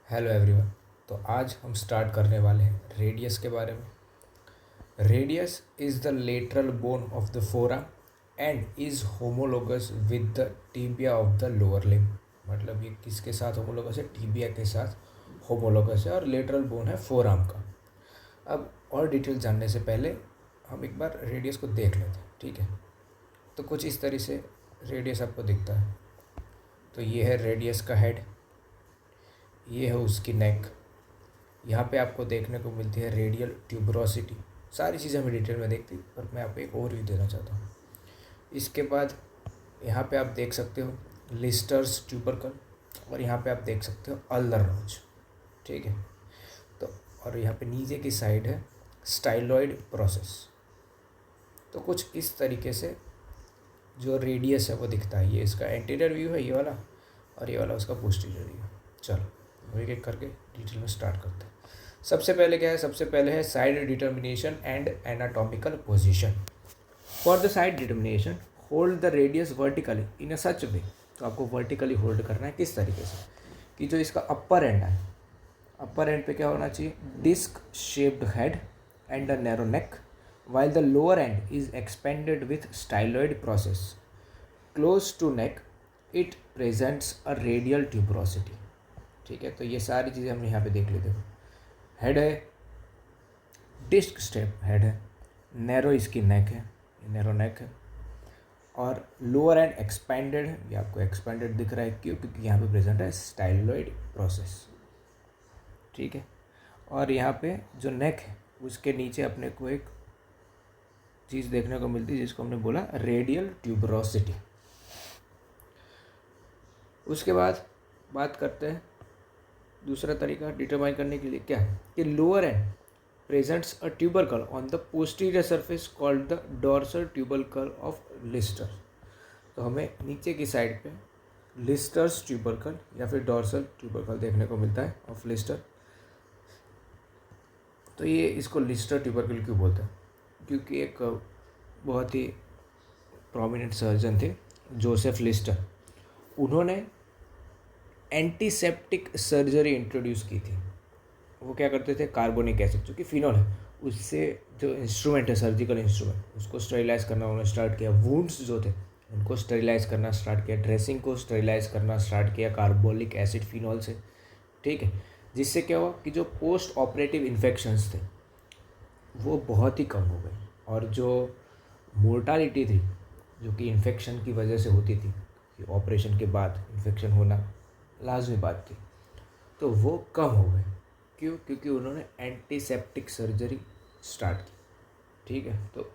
Hello everyone. तो आज हम स्टार्ट करने वाले हैं रेडियस के बारे में। Radius is the lateral bone of the forearm and is homologous with the tibia of the lower limb. मतलब ये किसके साथ होमोलोगस है? टीबिया के साथ होमोलोगस है और लेटरल बोन है फोरआर्म का। अब और डिटेल जानने से पहले हम एक बार रेडियस को देख लेते हैं, ठीक है? तो कुछ इस तरह से रेडियस आपको दिखता है। तो ये है रेडियस का हेड, ये है उसकी नेक। यहाँ पे आपको देखने को मिलती है रेडियल ट्यूबरोसिटी। सारी चीज़ें हमें डिटेल में देखती, पर मैं आपको एक ओवरव्यू देना चाहता हूँ। इसके बाद यहाँ पे आप देख सकते हो लिस्टर्स ट्यूबरकल, और यहाँ पे आप देख सकते हो अल्लर रोच, ठीक है? तो और यहाँ पे नीचे की साइड है स्टाइलॉइड प्रोसेस। तो कुछ इस तरीके से जो रेडियस है वो दिखता है। ये इसका एंटीरियर व्यू है, ये वाला, और ये वाला उसका पोस्टीरियर व्यू। चलो एक एक करके डिटेल में स्टार्ट करते हैं। सबसे पहले क्या है? सबसे पहले है side determination and anatomical position. For the side determination hold the radius vertically in a such way. तो आपको वर्टिकली होल्ड करना है किस तरीके से कि जो इसका अपर एंड है, अपर एंड पे क्या होना चाहिए? Disc shaped head and a narrow neck, while the lower end is expanded with styloid process. Close to neck, it presents a radial tuberosity. ठीक है, तो ये सारी चीज़ें हमने यहाँ पे देख ली। देखो, हेड है, डिस्क स्टेप हेड है, नैरो इसकी नेक है, ये नैरो नेक है, और लोअर एंड एक्सपेंडेड है। ये आपको एक्सपेंडेड दिख रहा है क्यों? क्योंकि यहाँ पे प्रेजेंट है स्टाइलॉइड प्रोसेस, ठीक है? और यहाँ पे जो नेक है उसके नीचे अपने को एक चीज़ देखने को मिलती है जिसको हमने बोला रेडियल ट्यूबरोसिटी। उसके बाद बात करते हैं दूसरा तरीका डिटरमाइन करने के लिए, क्या है कि lower end presents a tubercle on the posterior surface called the dorsal tubercle of Lister. तो हमें नीचे की साइड पे लिस्टर्स ट्यूबरकल या फिर डॉर्सल ट्यूबरकल देखने को मिलता है ऑफ लिस्टर। तो ये इसको लिस्टर ट्यूबरकल क्यों बोलते हैं? क्योंकि एक बहुत ही प्रोमिनेंट सर्जन थे जोसेफ लिस्टर, उन्होंने एंटीसेप्टिक सर्जरी इंट्रोड्यूस की थी। वो क्या करते थे? कार्बोनिक एसिड जो कि फिनॉल है, उससे जो इंस्ट्रूमेंट है, सर्जिकल इंस्ट्रूमेंट, उसको स्टेरिलाइज करना उन्होंने स्टार्ट किया। वुंड्स जो थे उनको स्टेरिलाइज करना स्टार्ट किया, ड्रेसिंग को स्टेरिलाइज करना स्टार्ट किया कार्बोनिक एसिड फिनॉल से, ठीक है? जिससे क्या हुआ कि जो पोस्ट ऑपरेटिव इन्फेक्शंस थे वो बहुत ही कम हो गई, और जो मोर्टालिटी थी जो कि इन्फेक्शन की वजह से होती थी, कि ऑपरेशन के बाद इन्फेक्शन होना लाजमी बात थी, तो वो कम हो गए। क्यों? क्योंकि उन्होंने एंटीसेप्टिक सर्जरी स्टार्ट की, ठीक है? तो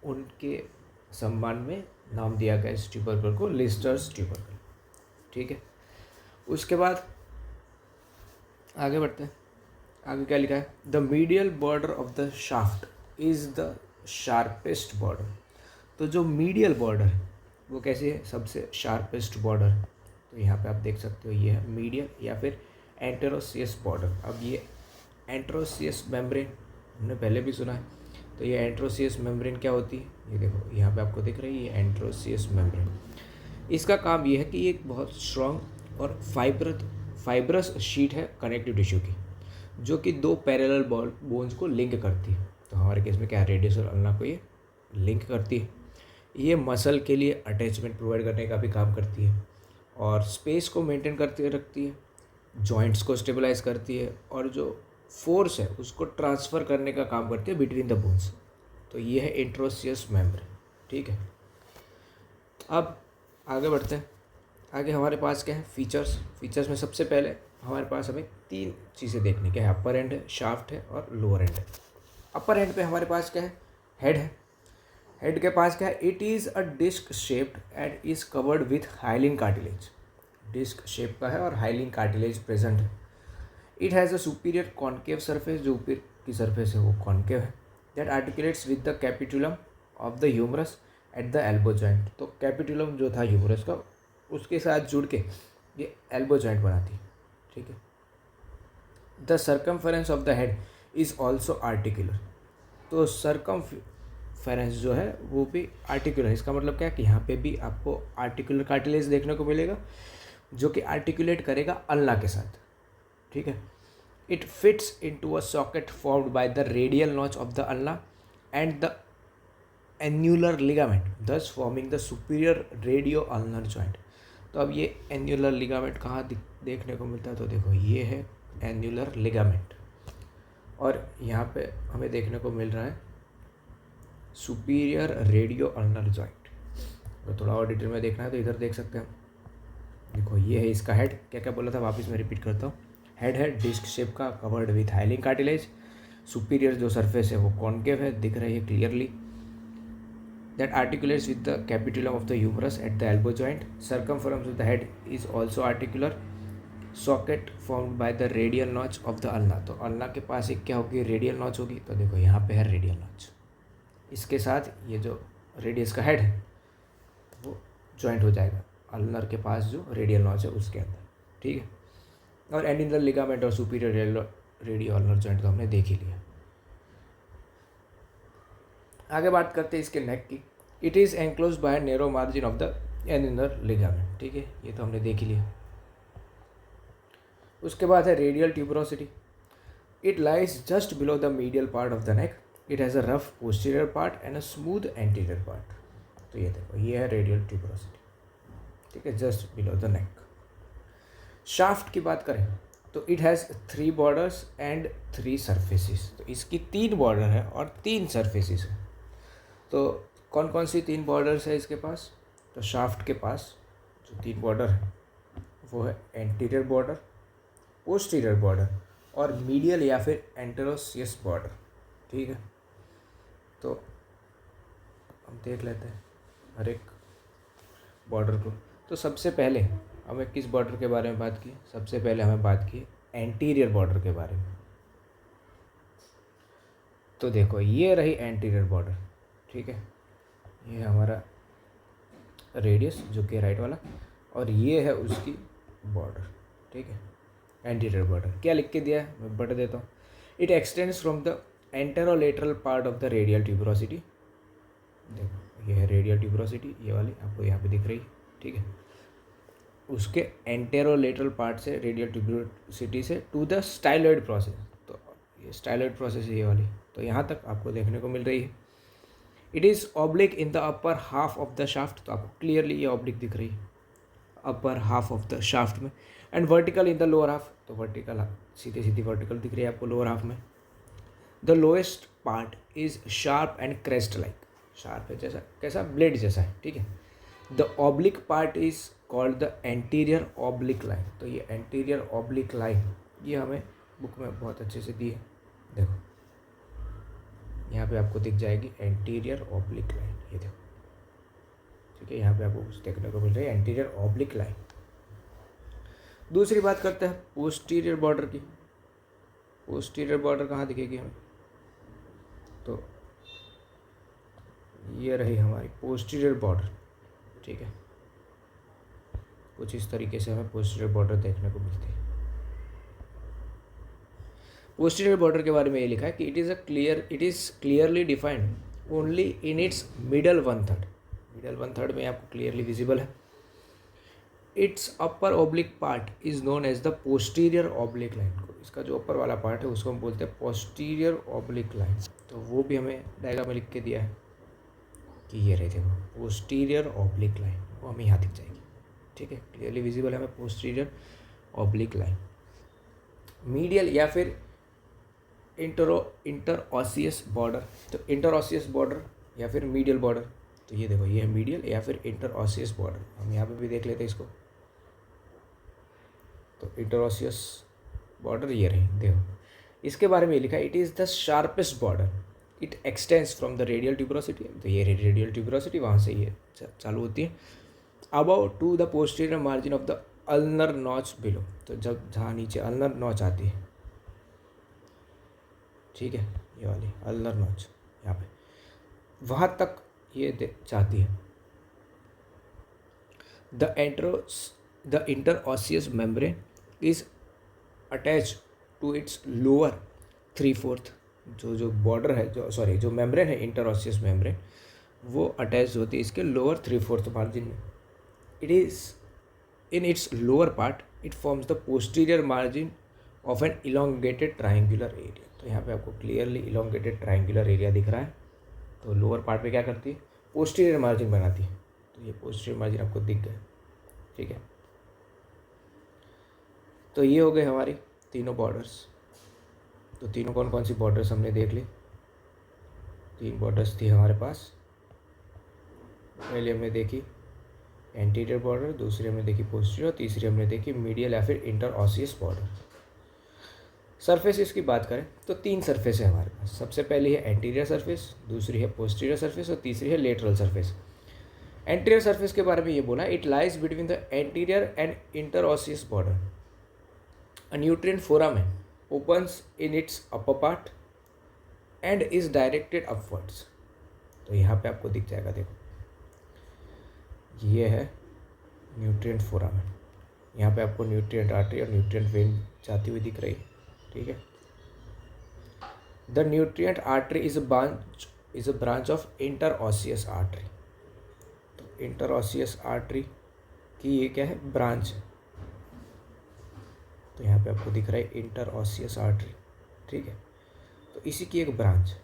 उनके सम्मान में नाम दिया गया इस ट्यूबरकल को लिस्टर्स ट्यूबरकल, ठीक है? उसके बाद आगे बढ़ते हैं। आगे क्या लिखा है? The medial border of the shaft is the sharpest border. तो जो मीडियल बॉर्डर है वो कैसी है? सबसे शार्पेस्ट बॉर्डर। तो यहाँ पे आप देख सकते हो ये है मीडियल या फिर एंटेरोसियस बॉर्डर। अब ये एंटेरोसियस मेम्ब्रेन हमने पहले भी सुना है। तो ये एंटेरोसियस मेम्ब्रेन क्या होती है? ये देखो यहाँ पे आपको दिख रही है एंटेरोसियस मेम्ब्रेन। इसका काम ये है कि ये एक बहुत स्ट्रॉन्ग और फाइब्रस शीट है कनेक्टिव टिश्यू की, जो कि दो पैरेलल बोन्स को लिंक करती है। तो हमारे केस में क्या है? रेडियस और अल्ना को ये लिंक करती है। ये मसल के लिए अटैचमेंट प्रोवाइड करने का भी काम करती है, और स्पेस को मेंटेन करती रखती है, जॉइंट्स को स्टेबलाइज करती है, और जो फोर्स है उसको ट्रांसफ़र करने का काम करती है बिटवीन द बोन्स। तो ये है इंट्रोसियस मेम्ब्रेन, ठीक है? अब आगे बढ़ते हैं। आगे हमारे पास क्या है? फीचर्स में सबसे पहले हमारे पास हमें तीन चीज़ें देखने क्या है? अपर एंड है, शाफ्ट है और लोअर एंड है। अपर एंड पे हमारे पास क्या है? हेड है। हेड के पास क्या है? It is a disc shaped and is covered with hyaline cartilage. Disc shape का है और हाइलिन कार्टिलेज प्रेजेंट है। It has a superior concave surface, जो ऊपर की सरफेस है वो कॉन्केव है, that articulates with the capitulum of the humerus at the elbow joint. तो कैपिटुलम जो था ह्यूमरस का, उसके साथ जुड़ के ये एल्बो जॉइंट बनाती है, ठीक है? The circumference of the head is also articular. तो सर्कमफेरेंस जो है वो भी आर्टिकुलर है। इसका मतलब क्या है कि यहाँ पे भी आपको आर्टिकुलर कार्टिलेज देखने को मिलेगा, जो कि आर्टिकुलेट करेगा अल्ना के साथ, ठीक है. It fits into a socket formed by the radial notch of the ulna and the annular ligament, thus forming the superior radio-ulnar joint. तो अब ये एन्यूलर लिगामेंट कहाँ देखने को मिलता है, तो देखो ये है एन्यूलर लिगामेंट, और यहाँ पे हमें देखने को मिल रहा है सुपीरियर रेडियो अल्नर जॉइंट. तो थोड़ा और डिटेल में देखना है तो इधर देख सकते हैं. देखो ये है इसका हेड. क्या क्या बोला था वापस मैं रिपीट करता हूँ. हेड है डिस्क शेप का, covered with hyaline cartilage. Superior जो सरफेस है वो कॉन्केव है, दिख रही है clearly. That articulates with the capitulum of the humerus at the elbow joint. Circumference of the head is also articular. Socket formed by the radial notch of the ulna. तो ulna के पास एक क्या होगी, रेडियल नॉच होगी. तो देखो यहाँ पे है रेडियल नॉच, इसके साथ ये जो रेडियस का हेड है वो जॉइंट हो जाएगा अल्नर के पास जो रेडियल नॉच है उसके अंदर. ठीक है. और एंडिंग द लिगामेंट और सुपीरियर रेडियो अल्नर जॉइंट तो हमने देख ही लिया. आगे बात करते हैं इसके नेक की. It is enclose by narrow margin of the ending ligament. ठीक है, ये तो हमने देख ही लिया. उसके बाद है radial tuberosity. It lies just below the medial part of the neck. It has a rough posterior part and a smooth anterior part. तो ये देखो ये है रेडियल ट्यूबरोसिटी. ठीक है, just below the neck. Shaft की बात करें तो it has 3 borders and 3 surfaces. तो इसकी 3 बॉर्डर है और 3 सरफेसिस है. तो कौन कौन सी 3 बॉर्डर्स है इसके पास, तो शाफ्ट के पास जो 3 बॉर्डर है वो है एंटीरियर बॉर्डर, पोस्टीरियर बॉर्डर और मीडियल या फिर एंटेरोसियस बॉर्डर. ठीक है, तो हम देख लेते हैं हर एक बॉर्डर को. तो सबसे पहले हमें किस बॉर्डर के बारे में बात की, सबसे पहले हमें बात की एंटीरियर बॉर्डर के बारे में. तो देखो ये रही एंटीरियर बॉर्डर. ठीक है, ये हमारा रेडियस जो कि राइट वाला, और ये है उसकी बॉर्डर. ठीक है, एंटीरियर बॉर्डर. क्या लिख के दिया है मैं बता देता हूँ. It extends from the anterolateral part of the radial tuberosity. देखो ये है रेडियल ट्यूबरोसिटी, ये वाली आपको यहाँ पे दिख रही है. ठीक है, उसके एंटेरोलेटरल पार्ट से रेडियल ट्यूबरोसिटी से टू द स्टाइलॉइड प्रोसेस. तो ये स्टाइलॉइड प्रोसेस है ये वाली, तो यहाँ तक आपको देखने को मिल रही है. It is oblique in the upper half of the shaft. तो आपको क्लियरली ये ऑब्लिक दिख रही है upper half of the shaft में. And vertical in the lower half. तो वर्टिकल सीधे सीधी वर्टिकल दिख रही है आपको लोअर हाफ में. The lowest part is sharp and crest like. Sharp है जैसा कैसा, ब्लेड जैसा है. ठीक है. The oblique part is called the anterior oblique line. तो ये एंटीरियर ऑब्लिक लाइन ये हमें बुक में बहुत अच्छे से दी है. देखो यहाँ पे आपको दिख जाएगी एंटीरियर ऑब्लिक लाइन, ये देखो. ठीक है, यहाँ पे आपको कुछ देखने को मिल रही है एंटीरियर ऑब्लिक लाइन. दूसरी बात करते हैं पोस्टीरियर बॉर्डर की. पोस्टीरियर बॉर्डर कहाँ दिखेगी हमें, तो ये रही हमारी पोस्टीरियर बॉर्डर. ठीक है, कुछ इस तरीके से हमें पोस्टीरियर बॉर्डर देखने को मिलती है. पोस्टीरियर बॉर्डर के बारे में ये लिखा है कि it is clearly defined only in its middle 1/3. Middle 1/3 में आपको क्लियरली विजिबल है. Its upper oblique part is known as the posterior oblique line. इसका जो ऊपर वाला पार्ट है उसको हम बोलते हैं पोस्टीरियर ऑब्लिक लाइन. तो वो भी हमें डायग्राम में लिख के दिया है कि ये रही देखो पोस्टीरियर ऑब्लिक लाइन, वो हमें यहाँ दिख जाएगी. ठीक है, क्लियरली विजिबल है हमें पोस्टीरियर ऑब्लिक लाइन. मीडियल या फिर इंटरऑसियस बॉर्डर. तो इंटरऑसियस बॉर्डर या फिर मीडियल बॉर्डर. तो ये देखो ये है मीडियल या फिर इंटरऑसियस बॉर्डर. हम यहाँ पे भी देख लेते हैं इसको. तो इंटरऑसियस बॉर्डर ये रही देखो. इसके बारे में ये लिखा है it is the sharpest border. It extends from the radial tuberosity. तो ये रेडियल ट्यूबरोसिटी वहाँ से ये चालू होती है about to the posterior margin of the ulnar notch below. तो जब जहाँ नीचे अल्नर नॉच आती है, ठीक है, ये वाली अल्नर नॉच यहाँ पे, वहाँ तक ये जाती है. The interosseous membrane is attach to its lower 3/4. जो बॉर्डर है जो मेम्ब्रेन है इंटरऑसियस मेम्ब्रेन, वो अटैच होती है इसके लोअर 3/4 मार्जिन में. It is in its lower part it forms the posterior margin of an elongated triangular area. तो यहाँ पे आपको क्लियरली इलोंगेटेड ट्राइंगुलर एरिया दिख रहा है। तो लोअर पार्ट पे क्या करती है, पोस्टीरियर मार्जिन बनाती है। तो ये पोस्टीरियर मार्जिन आपको दिख गए, ठीक है। तो ये हो गए हमारी तीनों बॉर्डर्स। तो तीनों कौन कौन सी बॉर्डर्स हमने देख ली। 3 बॉर्डर्स थी हमारे पास। पहले हमने देखी एंटीरियर बॉर्डर, दूसरी हमने देखी पोस्टीरियर, तीसरी हमने देखी मीडियल या फिर इंटर ऑसियस बॉर्डर। सरफेसेस की बात करें तो 3 सरफेस है हमारे पास। सबसे पहली है एंटीरियर सरफेस, दूसरी है पोस्टीरियर सरफेस और तीसरी है लेटरल सरफेस। एंटीरियर सरफेस के बारे में ये बोला, it lies between the anterior and interosseous border. A nutrient foramen opens in its upper part and is directed upwards. तो यहाँ पे आपको दिख जाएगा, देखो ये है न्यूट्रिएंट फोरामेन। यहाँ पे आपको न्यूट्रिएंट आर्टरी और न्यूट्रिएंट वेन जाती हुई दिख रही है, ठीक है। The nutrient artery is a branch of interosseous artery. तो इंटरऑसियस आर्टरी की ये क्या है, ब्रांच है। तो यहाँ पे आपको दिख रहा है इंटरऑसियस आर्टरी, ठीक है। तो इसी की एक ब्रांच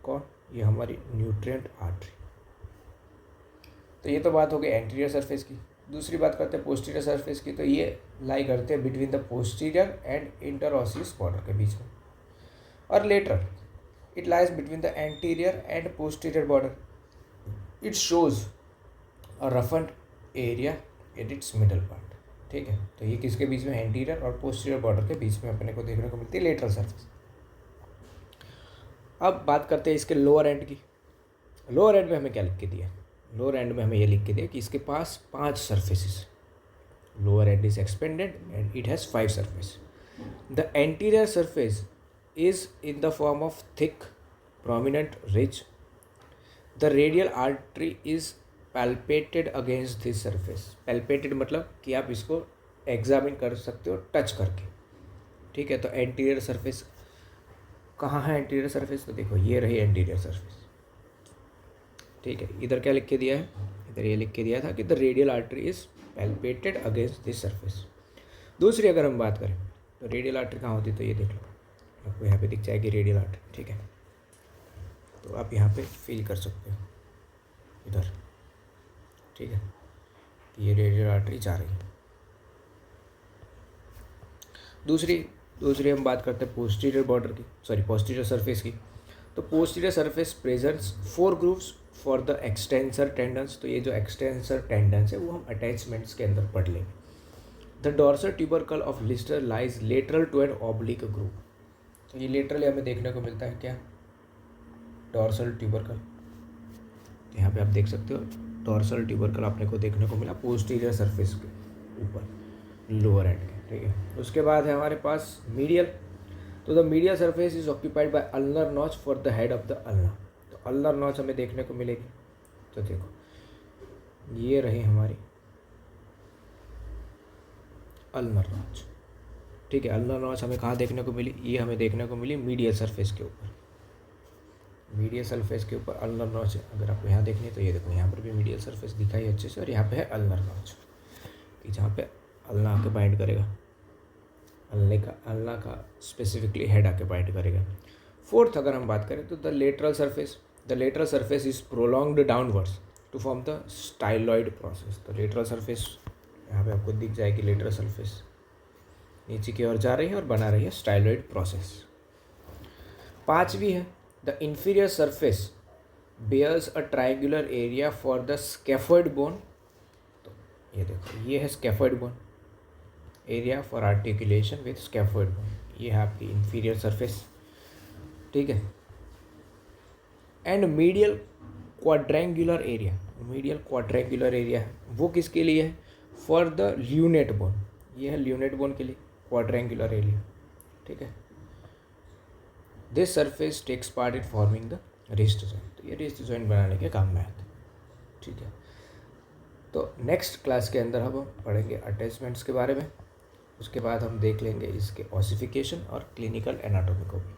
कौन, ये हमारी न्यूट्रिएंट आर्टरी। तो ये तो बात हो गई एंटीरियर सरफेस की। दूसरी बात करते हैं पोस्टीरियर सरफेस की। तो ये लाई करते हैं between the posterior and interosseous border के बीच में। और lateral, it lies between the anterior and posterior border. It shows a roughened area in its middle part, ठीक है। तो ये किसके बीच में, एंटीरियर और पोस्टीरियर बॉर्डर के बीच में अपने को देखने को मिलती है लेटरल सरफेस। अब बात करते हैं इसके लोअर एंड की। लोअर एंड में हमें क्या लिख के दिया, लोअर एंड में हमें ये लिख के दिया कि इसके पास 5 surfaces. Lower and is expanded and it has 5 surface. The anterior surface is in the form of thick prominent ridge. The radial artery is palpated against this surface. Palpated मतलब कि आप इसको एग्जामिन कर सकते हो टच करके, ठीक है। तो एंटीरियर सरफेस कहाँ है, एंटीरियर सरफेस तो देखो ये रही एंटीरियर सरफेस, ठीक है। इधर क्या लिख के दिया है, इधर ये लिख के दिया था कि the radial artery is palpated against this surface. दूसरी अगर हम बात करें तो रेडियल आर्टरी कहाँ होती है, तो ये देख लो, आपको यहाँ पे दिख जाएगी रेडियल आर्टरी, ठीक है। तो आप यहाँ पे फील कर सकते हो इधर, ठीक है, कि ये रेडियल आर्टरी जा रही है। दूसरी हम बात करते हैं पोस्टीरियर बॉर्डर की, सॉरी पोस्टीरियर सरफेस की। तो posterior surface presents 4 grooves for the extensor tendons. तो ये जो एक्सटेंसर टेंडन्स है वो हम अटैचमेंट्स के अंदर पढ़ लेंगे। The dorsal tubercle of Lister lies lateral to an oblique groove. तो ये लेटरली हमें देखने को मिलता है क्या, डॉर्सल ट्यूबरकल। यहाँ पे आप देख सकते हो डॉर्सल ट्यूबरकल आपने को देखने को मिला पोस्टीरियर सरफेस के ऊपर लोअर एंड के, ठीक है। उसके बाद है हमारे पास मीडियल। तो the medial surface is occupied by ulnar notch for the head of the ulna. तो अल्नर नॉच हमें देखने को मिलेगी। तो देखो ये रही हमारी अल्नर नॉच, ठीक है। अल्नर नॉच हमें कहाँ देखने को मिली, ये हमें देखने को मिली मीडियल सरफेस के ऊपर। मीडियल सरफेस के ऊपर अल्नर नॉच है। अगर आपको यहाँ देखनी है तो ये देखो यहाँ पर भी मीडियल सरफेस दिखाई अच्छे से, और यहाँ पे है अल्नर नॉच कि जहाँ पे अल्ना आके बाइंड करेगा, अल्ना का स्पेसिफिकली हेड आके बाइंड करेगा। फोर्थ अगर हम बात करें तो the lateral surface is prolonged downwards to form the styloid process. तो लेटरल सरफेस यहाँ पे आपको दिख जाएगी, लेटरल सरफेस नीचे की ओर जा रही है और बना रही है स्टाइलॉइड प्रोसेस। 5वीं है the inferior surface bears a triangular area for the scaphoid bone. तो ये देखो ये है scaphoid bone, area for articulation with scaphoid bone. ये है आपकी इंफीरियर सरफेस, ठीक है। And medial quadrangular area, medial quadrangular area है वो किसके लिए है, फॉर द ल्यूनेट बोन। ये है ल्यूनेट बोन के लिए क्वाड्रेंगुलर एरिया, ठीक है। This surface takes part in forming the wrist joint. तो ये रिस्ट जॉइंट बनाने के काम में आता है, ठीक है। तो नेक्स्ट क्लास के अंदर हम पढ़ेंगे अटैचमेंट्स के बारे में। उसके बाद हम देख लेंगे इसके ऑसिफिकेशन और क्लिनिकल एनाटॉमी को भी।